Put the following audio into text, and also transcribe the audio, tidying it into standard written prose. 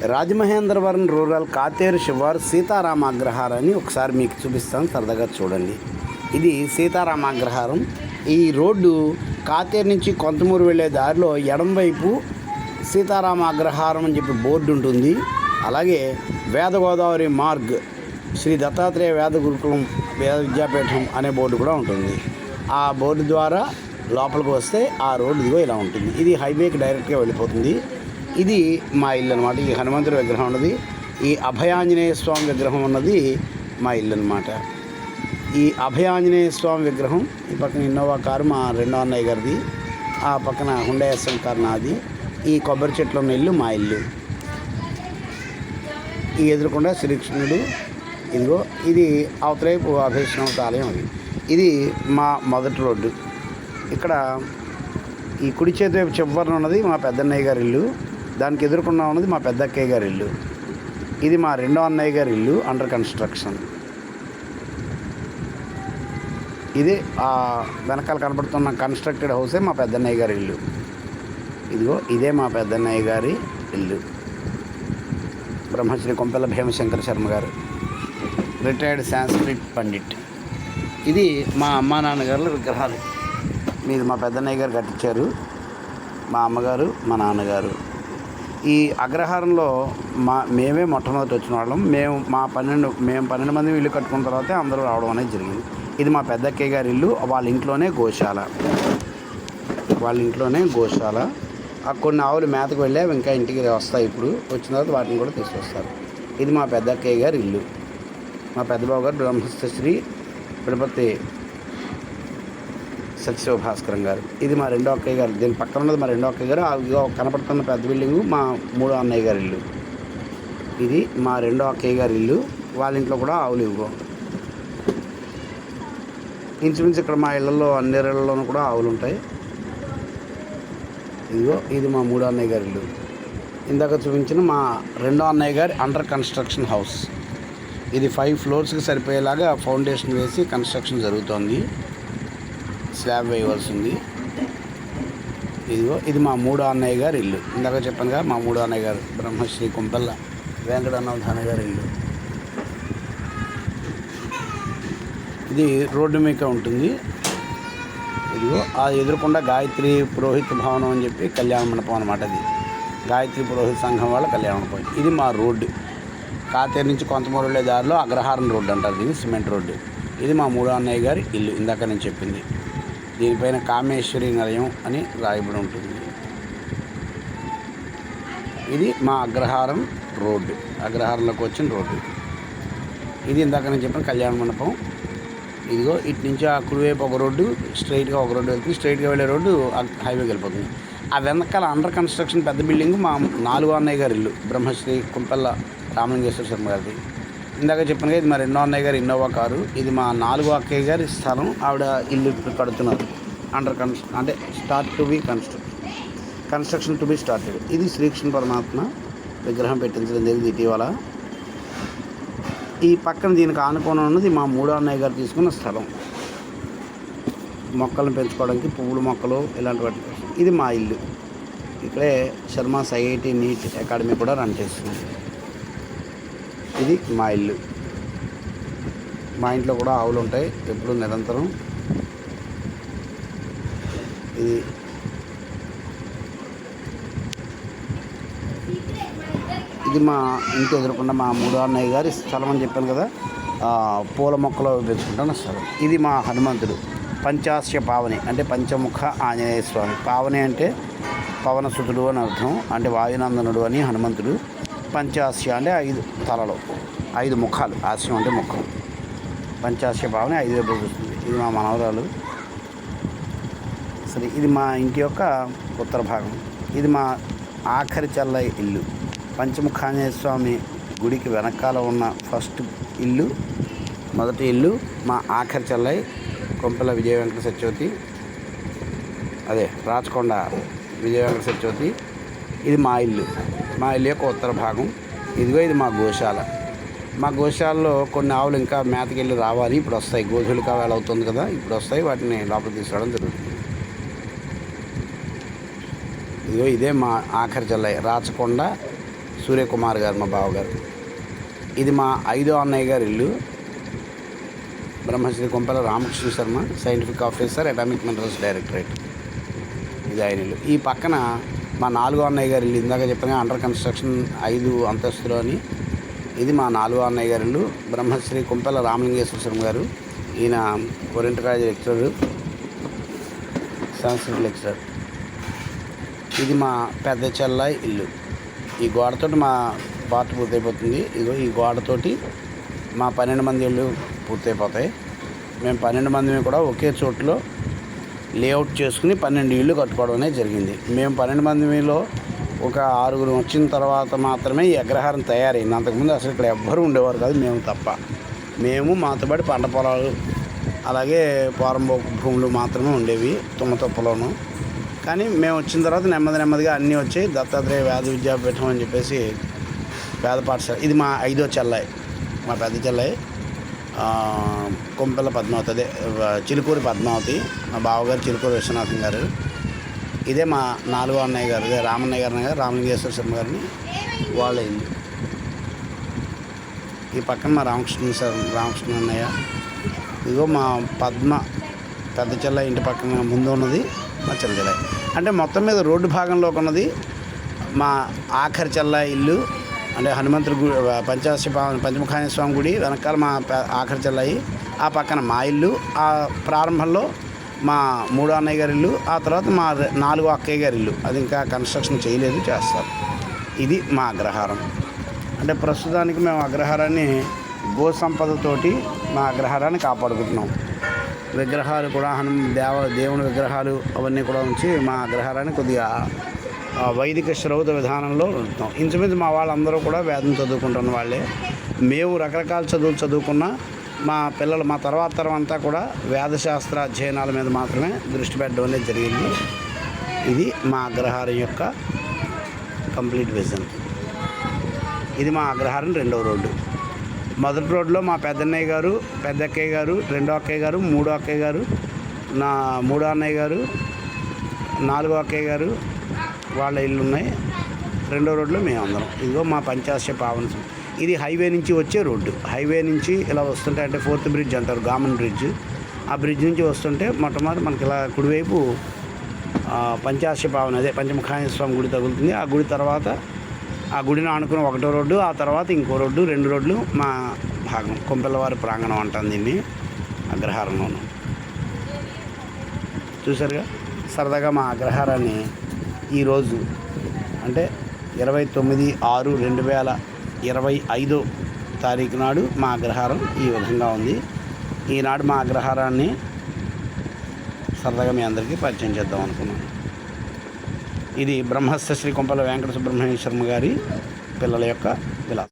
Rajamahendravaram rural Katheru శివారు సీతారామ అగ్రహారాన్ని ఒకసారి మీకు చూపిస్తాను, సరదాగా చూడండి. ఇది సీతారామ అగ్రహారం. ఈ రోడ్డు కాతేరు నుంచి కొంతమూరు వెళ్ళే దారిలో ఎడంవైపు సీతారామ అగ్రహారం అని చెప్పి బోర్డు ఉంటుంది. అలాగే వేద గోదావరి మార్గ్ శ్రీ దత్తాత్రేయ వేద గురుకులం వేద విద్యాపీఠం అనే బోర్డు కూడా ఉంటుంది. ఆ బోర్డు ద్వారా లోపలికి వస్తే ఆ రోడ్డు ఇదిగో ఇలా ఉంటుంది. ఇది హైవేకి డైరెక్ట్గా వెళ్ళిపోతుంది. ఇది మా ఇల్లు అనమాట. ఈ హనుమంతుడి విగ్రహం ఉన్నది, ఈ అభయాంజనేయ స్వామి విగ్రహం ఉన్నది మా ఇల్లు అనమాట. ఈ అభయాంజనేయ స్వామి విగ్రహం ఈ పక్కన ఇన్నోవా కారు మా రెండో అన్నయ్య గారిది, ఆ పక్కన హుండా ఎస్ఎం కారు నాది. ఈ కొబ్బరి చెట్లు ఉన్న ఇల్లు మా ఇల్లు. ఈ ఎదురుకుండా శ్రీకృష్ణుడు ఇదిగో, ఇది అవతలైపు అభయశ్రీనాథ ఆలయం. ఇది మా మొదటి రోడ్డు. ఇక్కడ ఈ కుడి చేతి వైపు చివరన ఉన్నది మా పెద్దన్నయ్య గారి ఇల్లు, దానికి ఎదురుకుండా ఉన్నది మా పెద్ద అక్కయ్య గారి ఇల్లు. ఇది మా రెండో అన్నయ్య గారి ఇల్లు అండర్ కన్స్ట్రక్షన్. ఇది వెనకాల కనబడుతున్న కన్స్ట్రక్టెడ్ హౌసే మా పెద్దన్నయ్య గారి ఇల్లు. ఇదిగో ఇదే మా పెద్దన్నయ్య గారి ఇల్లు. బ్రహ్మశ్రీ కొంపెల్ల భీమశంకర శర్మ గారు, రిటైర్డ్ సాంస్క్రిట్ పండిట్. ఇది మా అమ్మా నాన్నగారుల విగ్రహాలు. మీది మా పెద్దన్నయ్య గారు కట్టించారు, మా అమ్మగారు మా నాన్నగారు. ఈ అగ్రహారంలో మేమే మొట్టమొదటి వచ్చిన వాళ్ళం. మేము 12 మంది ఇల్లు కట్టుకున్న తర్వాతే అందరూ రావడం అనేది జరిగింది. ఇది మా పెద్దక్కయ్య గారి ఇల్లు. వాళ్ళ ఇంట్లోనే గోశాల. కొన్ని ఆవులు మేతకు వెళ్ళావు, ఇంకా ఇంటికి వస్తాయి. ఇప్పుడు వచ్చిన తర్వాత వాటిని కూడా తీసుకొస్తారు. ఇది మా పెద్దక్కయ్య గారి ఇల్లు. మా పెద్దబాబు గారు బ్రహ్మశ్రీ తిరుపతి సత్యశివభాస్కరం గారు. ఇది మా రెండో అక్కయ్య గారు. దీని పక్కన ఉన్నది మా రెండో అక్కయ్య గారు. కనపడుతున్న పెద్ద బిల్డింగు మా మూడో అన్నయ్య గారి ఇల్లు. ఇది మా రెండో అక్కయ్య గారి ఇల్లు. వాళ్ళ ఇంట్లో కూడా ఆవులు ఇవ్వవు. ఇంచుమించు ఇక్కడ మా ఇళ్లలో అన్ని ఇళ్లలోనూ కూడా ఆవులు ఉంటాయి. ఇదిగో ఇది మా మూడో అన్నయ్య గారి ఇల్లు. ఇందాక చూపించిన మా రెండో అన్నయ్య గారి అండర్ కన్స్ట్రక్షన్ హౌస్. ఇది 5 ఫ్లోర్స్కి సరిపోయేలాగా ఫౌండేషన్ వేసి కన్స్ట్రక్షన్ జరుగుతోంది. స్లాబ్ వేయవలసి ఉంది. ఇదిగో ఇది మా మూడో అన్నయ్య గారి ఇల్లు. ఇందాక చెప్పాను కదా, మా మూడో అన్నయ్య గారు బ్రహ్మశ్రీ కొంపెల్ల వెంకటనాథ గారి ఇల్లు. ఇది రోడ్డు మీద ఉంటుంది. ఇదిగో ఆ ఎదురుకుండా గాయత్రి పురోహిత భవనం అని చెప్పి కళ్యాణ మండపం అనమాట. అది గాయత్రి పురోహిత సంఘం వాళ్ళ కళ్యాణ మండపం. ఇది మా రోడ్డు. కాతేరు నుంచి కొంతమూరు వెళ్ళే దారిలో అగ్రహారం రోడ్డు అంటారు దీన్ని, సిమెంట్ రోడ్డు. ఇది మా మూడో అన్నయ్య గారి ఇల్లు. ఇందాక నేను చెప్పింది. దీనిపైన కామేశ్వరి నిలయం అని రాయబడి ఉంటుంది. ఇది మా అగ్రహారం రోడ్డు, అగ్రహారంలోకి వచ్చిన రోడ్డు. ఇది ఇందాక నేను చెప్పిన కళ్యాణ మండపం. ఇదిగో ఇటు నుంచి ఆ కుడివైపు ఒక రోడ్డు, స్ట్రైట్గా ఒక రోడ్డు వెళ్తుంది. స్ట్రైట్గా వెళ్ళే రోడ్డు హైవేకి వెళ్ళిపోతుంది. ఆ వెనకాల అండర్ కన్స్ట్రక్షన్ పెద్ద బిల్డింగ్ మా 4వ అన్నయ్య గారి ఇల్లు, బ్రహ్మశ్రీ కొంపెల్ల రామలింగేశ్వర శర్మ గారిది. ఇందాక చెప్పిన ఇది మా రెండో అన్నయ్య గారి ఇన్నోవా కారు. ఇది మా 4వ అక్కయ్య గారి స్థలం. ఆవిడ ఇల్లు కడుతున్నారు. అంటే start to be construction to be started. ఇది శ్రీకృష్ణ పరమాత్మ విగ్రహం పెట్టించడం జరిగింది ఇటీవల. ఈ పక్కన దీనికి ఆనుకోని ఉన్నది మా మూడో అన్నయ్య గారు తీసుకున్న స్థలం, మొక్కలను పెంచుకోవడానికి, పువ్వుల మొక్కలు ఇలాంటి వాటి కోసం. ఇది మా ఇల్లు. ఇక్కడే శర్మాస్ ఐఐటి నీట్ అకాడమీ కూడా రన్ చేస్తుంది. ఇది మా ఇల్లు. మా ఇంట్లో కూడా ఆవులు ఉంటాయి ఎప్పుడు నిరంతరం. ఇది మా ఇంటి ఎదురుకుండా మా మూడో అన్నయ్య గారి స్థలం అని చెప్పాను కదా, పూల మొక్కలు పెంచుకుంటాను స్థలం. ఇది మా హనుమంతుడు, పంచాస్య పావని అంటే పంచముఖ ఆంజనేయ స్వామి. పావని అంటే పవనసుతుడు అని అర్థం, అంటే వాయునందనుడు అని హనుమంతుడు. పంచాస్య అంటే 5 తలలు, 5 ముఖాలు. హాస్యం అంటే ముఖం. పంచాస్య పావని 5 వైపులు చూస్తుంది. ఇది మా మనవరాలు. సరే, ఇది మా ఇంటి యొక్క ఉత్తర భాగం. ఇది మా ఆఖరి చల్లయ్య ఇల్లు. పంచముఖాంజనేయ స్వామి గుడికి వెనకాల ఉన్న ఫస్ట్ ఇల్లు, మొదటి ఇల్లు మా ఆఖరి చల్లయ్య కొంపెల్ల విజయ వెంకట సత్యవతి, అదే రాచకొండ విజయ వెంకట సత్యవతి. ఇది మా ఇల్లు యొక్క ఉత్తర భాగం. ఇదిగో ఇది మా గోశాల. మా గోశాలలో కొన్ని ఆవులు ఇంకా మేతకి వెళ్ళి రావాలి. ఇప్పుడు వస్తాయి, గోధులకి వేళ అవుతుంది కదా, ఇప్పుడు వస్తాయి. వాటిని లోపలికి తీసుకురావడం జరుగుతుంది. ఇదిగో ఇదే మా ఆఖరి చల్లయ్య రాచకొండ సూర్యకుమార్ గారు మా బావగారు. ఇది మా 5వ అన్నయ్య గారి ఇల్లు, Brahmasri Kompala Ramakrishna Sharma, scientific officer, atomic minerals directorate. ఇది ఆయన ఇల్లు. ఈ పక్కన మా 4వ అన్నయ్య గారి ఇల్లు, ఇందాక చెప్పిన అండర్ కన్స్ట్రక్షన్ 5 అంతస్తులు అని. ఇది మా 4వ అన్నయ్య గారి ఇల్లు, బ్రహ్మశ్రీ కొంపల రామలింగేశ్వర శర్మ గారు. ఈయన కొరెంట్ కాలేజ్ లెక్చరర్, సంస్కృత లెక్చరర్. ఇది మా పెద్ద చెల్లాయి ఇల్లు. ఈ గోడతోటి మా పార్ట్ పూర్తయిపోతుంది. ఇదిగో ఈ గోడతోటి మా 12 మంది ఇళ్ళు పూర్తయిపోతాయి. మేము 12 మందిని కూడా ఒకే చోట్లో లేఅవుట్ చేసుకుని 12 ఇళ్ళు కట్టుకోవడం అనేది జరిగింది. మేము 12 మందిలో ఒక 6గురు వచ్చిన తర్వాత మాత్రమే ఈ అగ్రహారం తయారైంది. అంతకుముందు అసలు ఇక్కడ ఎవ్వరూ ఉండేవారు కాదు, మేము తప్ప. మేము మాతో పాటు పంట పొలాలు, అలాగే పోరంబోకు భూములు మాత్రమే ఉండేవి తుమ్మతొప్పలోను. కానీ మేము వచ్చిన తర్వాత నెమ్మదిగా అన్నీ వచ్చాయి. దత్తాత్రేయ వేద విద్యాపీఠం అని చెప్పేసి వేద పాఠశాల. ఇది మా 5వ చెల్లాయి, మా పెద్ద చెల్లాయి కొంపెల పద్మావతి, అదే చిలుకూరి పద్మావతి. మా బావగారు చిలుకూరి విశ్వనాథం గారు. ఇదే మా 4వ అన్నయ్య గారు, ఇదే రామన్నయ్య గారు, రామలింగేశ్వర శర్మ గారిని వాళ్ళ ఇల్లు. ఈ పక్కన మా రామకృష్ణ అన్నయ్య. ఇదిగో మా పద్మ పెద్ద చెల్ల ఇంటి పక్కన ముందు ఉన్నది మా చెల్లె. అంటే మొత్తం మీద రోడ్డు భాగంలోకి ఉన్నది మా ఆఖరి చెల్ల ఇల్లు, అంటే హనుమంతుడి గుడి, పంచముఖాంజనేయ స్వామి గుడి వెనకాల మా ఆఖరి చెల్లాయి. ఆ పక్కన మా ఇల్లు, ఆ ప్రారంభంలో మా 3వ అన్నయ్య గారి ఇల్లు, ఆ తర్వాత మా 4వ అక్కయ్య గారి ఇల్లు. అది ఇంకా కన్స్ట్రక్షన్ చేయలేదు, చేస్తారు. ఇది మా అగ్రహారం. అంటే ప్రస్తుతానికి మేము అగ్రహారాన్ని గో సంపదతోటి మా అగ్రహారాన్ని కాపాడుకుంటున్నాం. విగ్రహాలు కూడా దేవుని విగ్రహాలు అవన్నీ కూడా ఉంచి మా అగ్రహారాన్ని కొద్దిగా వైదిక శ్రౌత విధానంలో ఉంటున్నాం. ఇంచుమించు మా వాళ్ళందరూ కూడా వేదం చదువుకుంటున్న వాళ్ళే. మేము రకరకాల చదువులు చదువుకున్న మా పిల్లలు, మా తర్వాత తరం అంతా కూడా వేదశాస్త్ర అధ్యయనాల మీద మాత్రమే దృష్టి పెట్టడం అనేది జరిగింది. ఇది మా అగ్రహారం యొక్క కంప్లీట్ విజన్. ఇది మా అగ్రహారం 2వ రోడ్డు. మొదటి రోడ్లో మా పెద్దన్నయ్య గారు, పెద్ద అక్కయ్య గారు, 2వ అక్కయ్య గారు, 3వ అక్కయ్య గారు, నా 3వ అన్నయ్య గారు, 4వ అక్కయ్య గారు వాళ్ళ ఇల్లు ఉన్నాయి. 2వ రోడ్లో మేము అందరం. ఇదిగో మా పంచాశ పావన. ఇది హైవే నుంచి వచ్చే రోడ్డు. హైవే నుంచి ఇలా వస్తుంటే, అంటే 4th బ్రిడ్జ్ అంటారు, గామన్ బ్రిడ్జ్. ఆ బ్రిడ్జ్ నుంచి వస్తుంటే మొట్టమొదటి మనకి ఇలా కుడివైపు పంచాశ పావన, అదే పంచముఖాంజనేయ స్వామి గుడి తగులుతుంది. ఆ గుడి తర్వాత ఆ గుడిని ఆనుకుని 1వ రోడ్డు, ఆ తర్వాత ఇంకో రోడ్డు, 2 రోడ్లు మా భాగం. కొంపెల్లవారి ప్రాంగణం అంటాం దీన్ని అగ్రహారంలోను. చూసారుగా సరదాగా మా అగ్రహారాన్ని ఈరోజు అంటే 29/6/2025 తారీఖు నాడు మా అగ్రహారం ఈ విధంగా ఉంది. ఈనాడు మా అగ్రహారాన్ని సరదాగా మీ అందరికీ పరిచయం చేద్దాం అనుకున్నాను. ఇది బ్రహ్మస్థ శ్రీ కొంపల వెంకట సుబ్రహ్మణ్య శర్మ గారి పిల్లల యొక్క విలాసం.